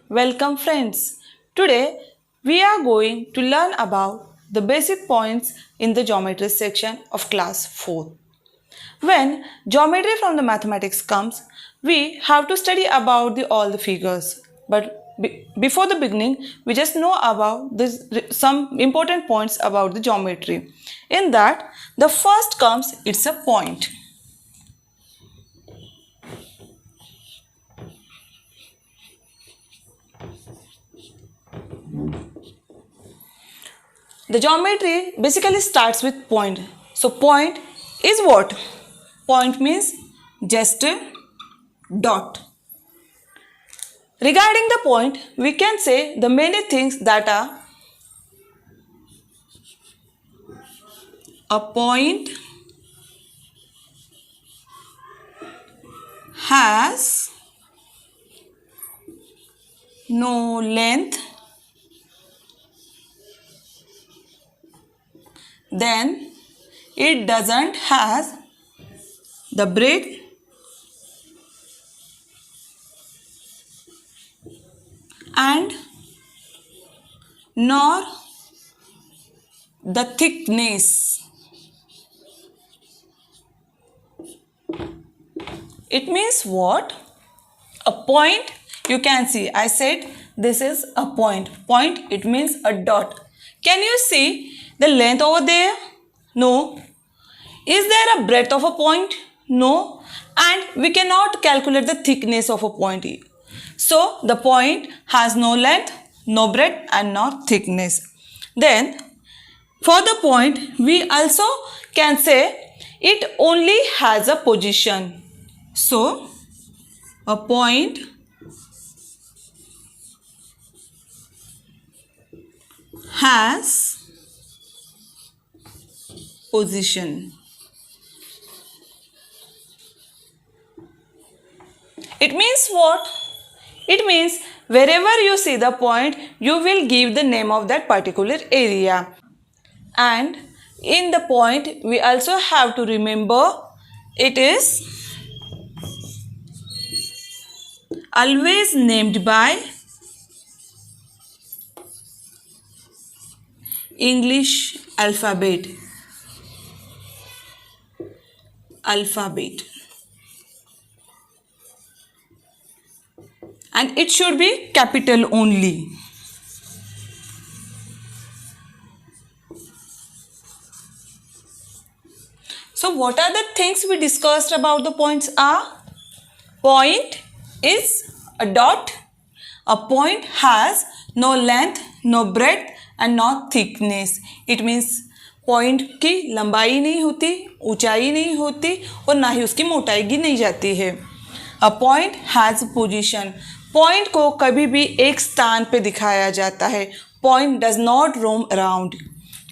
Welcome friends. Today we are going to learn about the basic points in the geometry section of class 4. When geometry from the mathematics comes, we have to study about all the figures. But before the beginning, we just know about some important points about the geometry. In that, the first comes it's a point. The geometry basically starts with point. So point is what? Point means just a dot. Regarding the point, we can say the many things that are a point has no length, then it doesn't have the breadth and nor the thickness. It means what? A point, you can see, I said this is a point. Point, it means a dot. Can you see the length over there? No. Is there a breadth of a point? No. And we cannot calculate the thickness of a point. So the point has no length, no breadth and no thickness. Then for the point, we also can say it only has a position. So a point has position. It means what? It means wherever you see the point, you will give the name of that particular area. And in the point, we also have to remember it is always named by English alphabet. And it should be capital only. So what are the things we discussed about the points are? Point is a dot. A point has no length, no breadth and no thickness. It means point की लंबाई नहीं होती, ऊंचाई नहीं होती और ना ही उसकी मोटाई की नहीं जाती है. A point has position. Point को कभी भी एक स्थान पे दिखाया जाता है. Point does not roam around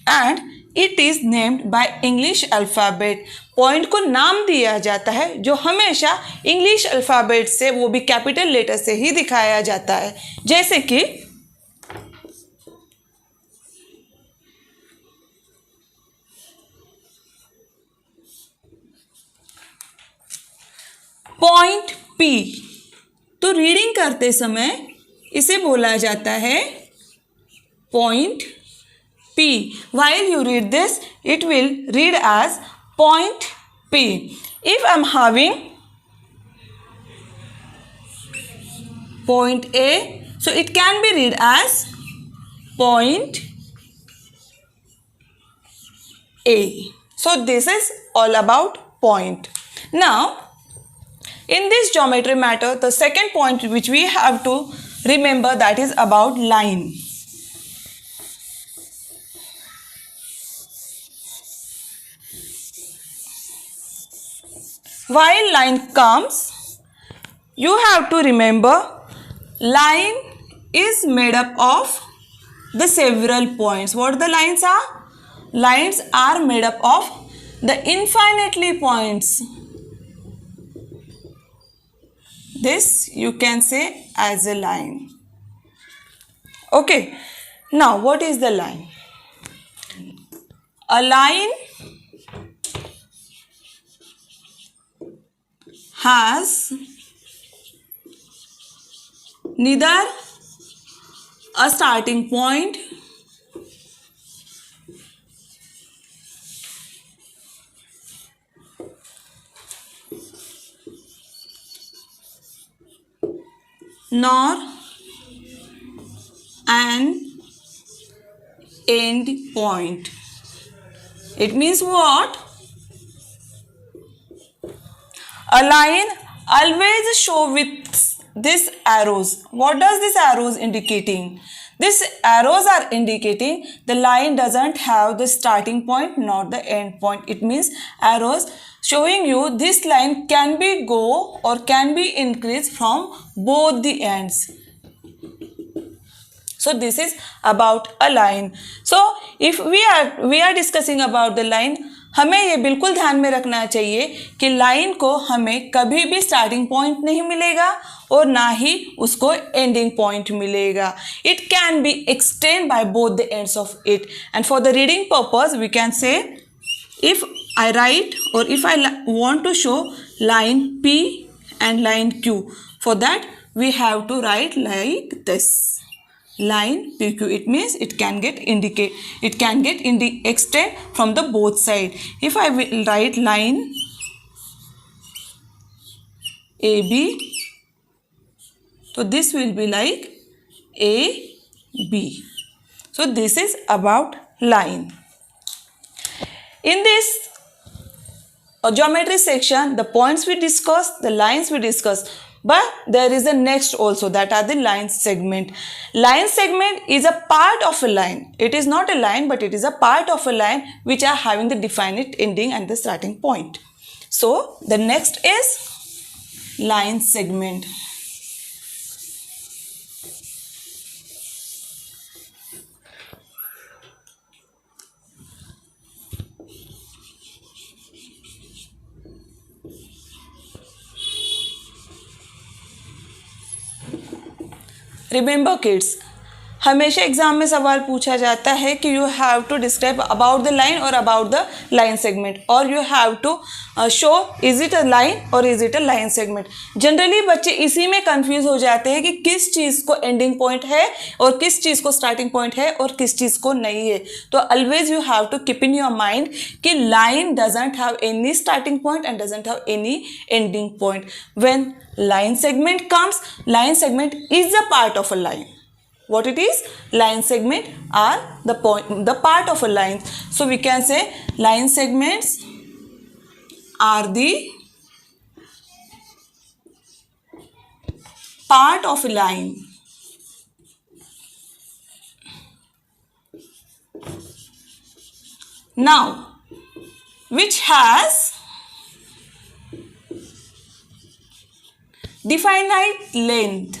and it is named by English alphabet. Point को नाम दिया जाता है जो हमेशा इंग्लिश अल्फ़ाबेट से, वो भी कैपिटल लेटर से ही दिखाया जाता है. जैसे कि पॉइंट P. तो रीडिंग करते समय इसे बोला जाता है point P. While you read this, it will read as point P. If I am having point A, so it can be read as point A. So this is all about point. Now, in this geometry matter, the second point which we have to remember, that is about line. While line comes, you have to remember line is made up of the several points. What the lines are? Lines are made up of the infinitely points. This you can say as a line. Okay. Now what is the line? A line has neither a starting point nor an end point. It means what? A line always show with this arrows. What does this arrows indicating? These arrows are indicating the line doesn't have the starting point nor the end point. It means arrows showing you this line can be go or can be increased from both the ends. So this is about a line. So if we are discussing about the line, हमें ये बिल्कुल ध्यान में रखना चाहिए कि line को हमें कभी भी स्टार्टिंग पॉइंट नहीं मिलेगा और ना ही उसको एंडिंग पॉइंट मिलेगा. It can be extend by both the ends of it. And for the reading purpose we can say if I write or if I want to show line P and line Q, for that we have to write like this. Line PQ, it means it can get extend from the both side. If I will write line AB, so this will be like AB. So this is about line. In this geometry section, the points we discussed, the lines we discussed, but there is a next also, that are the line segment. Line segment is a part of a line. It is not a line, but it is a part of a line which are having the definite ending and the starting point. So the next is line segment. Remember kids, हमेशा exam में सवाल पूछा जाता है कि you have to describe about the line और about the line segment, और you have to show is it a line और is it a line segment. Generally बच्चे इसी में कंफ्यूज हो जाते हैं कि किस चीज़ को एंडिंग पॉइंट है और किस चीज़ को स्टार्टिंग पॉइंट है और किस चीज़ को नहीं है. तो always you have to keep in your mind कि line doesn't have any starting point and doesn't have any ending point. When line segment comes, line segment is a part of a line. What it is? Line segment are the part of a line. So we can say line segments are the part of a line. Now, which has definite length,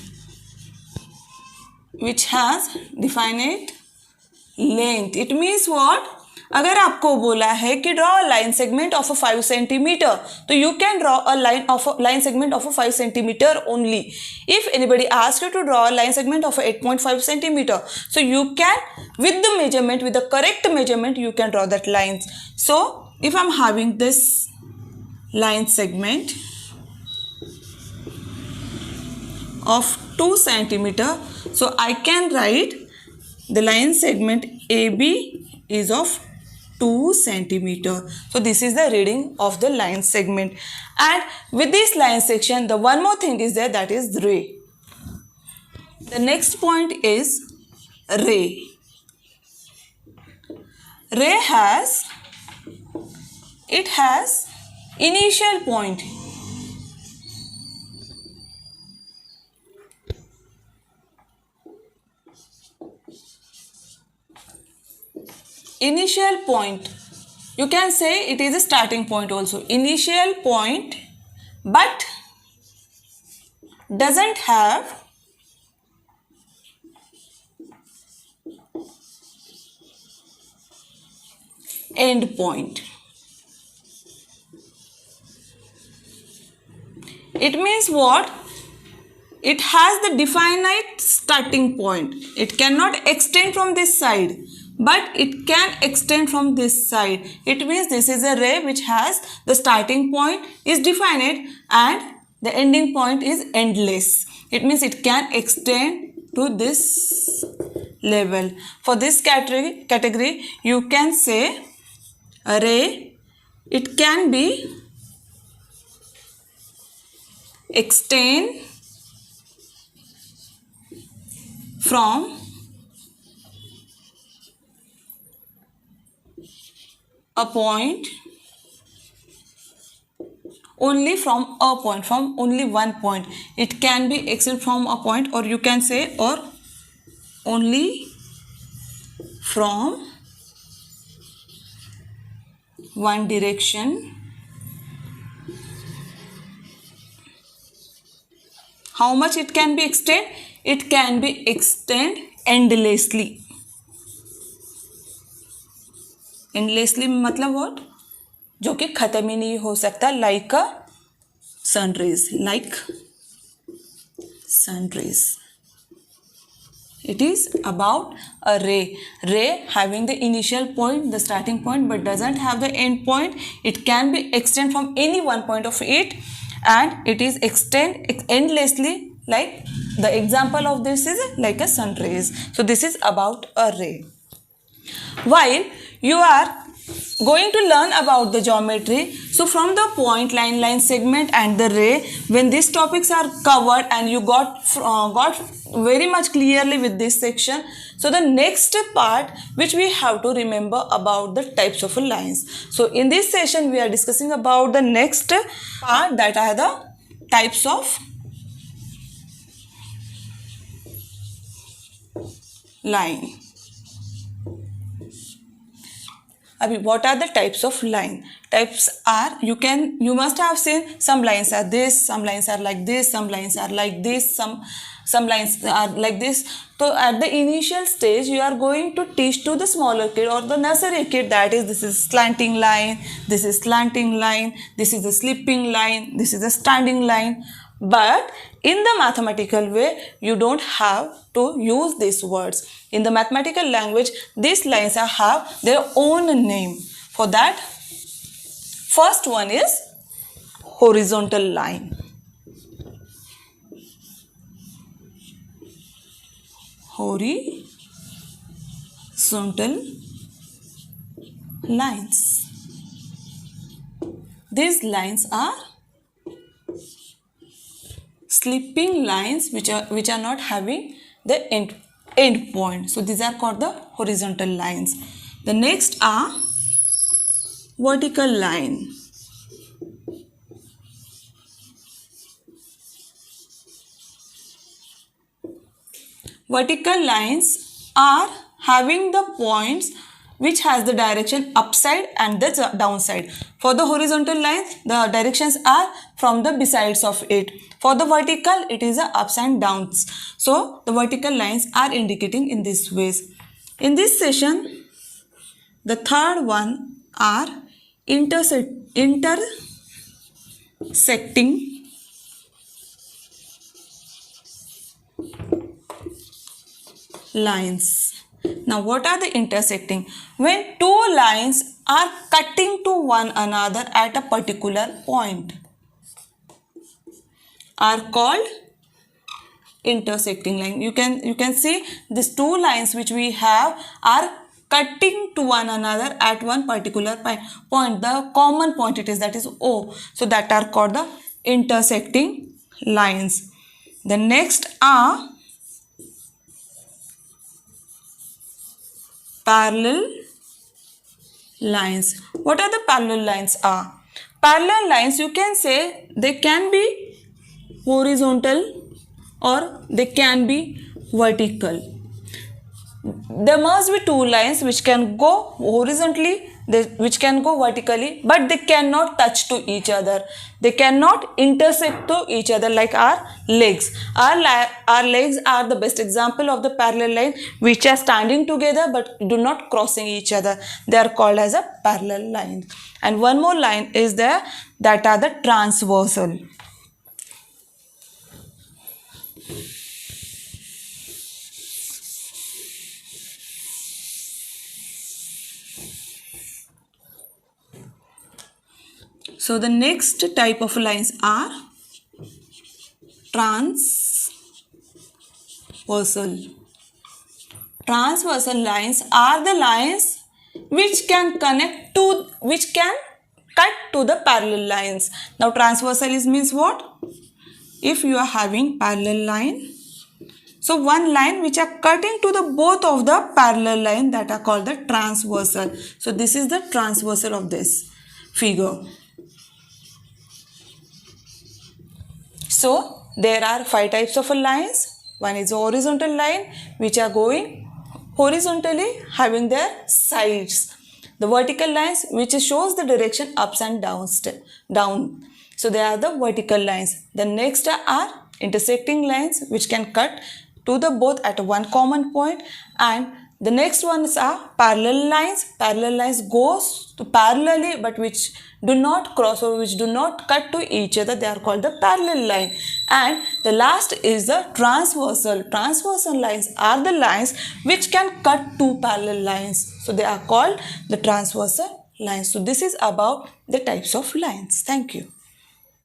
which has definite length. It means what? अगर आपको बोला है कि draw a line segment of a 5 centimetre, तो you can draw a line segment of a 5 centimetre only. If anybody ask you to draw a line segment of 8.5 centimetre, so you can with the measurement, with the correct measurement, you can draw that lines. So if I'm having this line segment of 2 centimeter, so I can write the line segment AB is of 2 centimeter. So this is the reading of the line segment. And with this line section, the one more thing is there, that is ray. The next point is ray. Ray has initial point. Initial point, you can say it is a starting point also. Initial point, but doesn't have end point. It means what? It has the definite starting point. It cannot extend from this side, but it can extend from this side. It means this is a ray which has the starting point is definite and the ending point is endless. It means it can extend to this level. For this category, you can say a ray, it can be extend from a point, only from a point, from only one point. It can be extended from a point, or you can say or only from one direction. How much it can be extended? It can be extended endlessly. Endlessly मतलब what? जो कि खत्म ही नहीं हो सकता, like a sun rays, like sun rays. It is about a ray. Ray having the initial point, the starting point, but doesn't have the end point. It can be extended from any one point of it, and it is extend endlessly. Like the example of this is like a sun rays. So this is about a ray. While you are going to learn about the geometry, so from the point, line, segment and the ray, when these topics are covered and you got very much clearly with this section, so the next part which we have to remember about the types of lines. So in this session we are discussing about the next part, that are the types of line. What are the types of line? Types are, you must have seen some lines are this, some lines are like this, some lines are like this, some lines are like this. So at the initial stage you are going to teach to the smaller kid or the nursery kid, that is, this is slanting line, this is slanting line, this is a slipping line, this is a standing line. But in the mathematical way, you don't have to use these words. In the mathematical language, these lines have their own name. For that, first one is horizontal line. Horizontal lines. These lines are slipping lines which are not having the end point. So these are called the horizontal lines. The next are vertical line. Vertical lines are having the points which has the direction upside and the downside. For the horizontal lines, the directions are from the besides of it. For the vertical, it is the ups and downs. So the vertical lines are indicating in this ways. In this session, the third one are intersecting lines. Now what are the intersecting? When two lines are cutting to one another at a particular point are called intersecting line. You can see these two lines which we have are cutting to one another at one particular point. The common point it is, that is O. So that are called the intersecting lines. The next are parallel lines. What are the parallel lines are? Parallel lines, you can say they can be horizontal or they can be vertical. There must be two lines which can go horizontally, which can go vertically, but they cannot touch to each other. They cannot intersect to each other like our legs. Our legs are the best example of the parallel line which are standing together but do not crossing each other. They are called as a parallel line. And one more line is there, that are the transversal. So the next type of lines are transversal. transversal lines are the lines which can cut to the parallel lines. Now transversal means what? If you are having parallel line, so one line which are cutting to the both of the parallel line, that are called the transversal. So this is the transversal of this figure. So there are 5 types of lines. One is horizontal line, which are going horizontally, having their sides. The vertical lines, which shows the direction ups and down. So they are the vertical lines. The next are intersecting lines, which can cut to the both at one common point, and the next ones are parallel lines. Parallel lines goes to parallelly, but which do not cross or which do not cut to each other. They are called the parallel line. And the last is the transversal. Transversal lines are the lines which can cut two parallel lines. So they are called the transversal lines. So this is about the types of lines. Thank you.